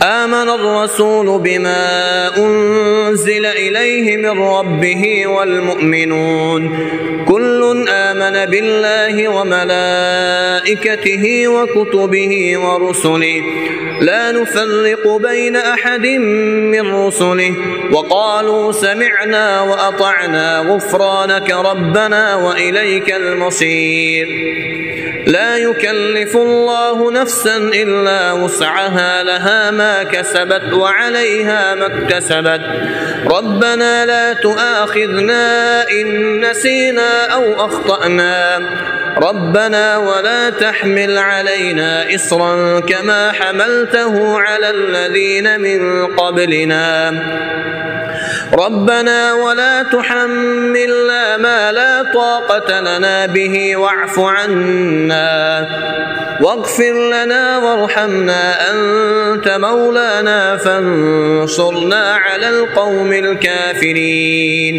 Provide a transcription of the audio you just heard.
آمن الرسول بما أنزل إليه من ربه والمؤمنون كل آمن بالله وملائكته وكتبه ورسله لا نفرق بين أحد من رسله وقالوا سمعنا وأطعنا غفرانك ربنا وإليك المصير. لا يكلف الله نفسا إلا وسعها لها ما كسبت وعليها ما اكتسبت ربنا لا تؤاخذنا إن نسينا أو أخطأنا ربنا ولا تحمل علينا إصرا كما حملته على الذين من قبلنا ربنا ولا تحملنا ما لا طاقة لنا به واعف عنا واغفر لنا وارحمنا أنت مولانا فانصرنا على القوم الكافرين.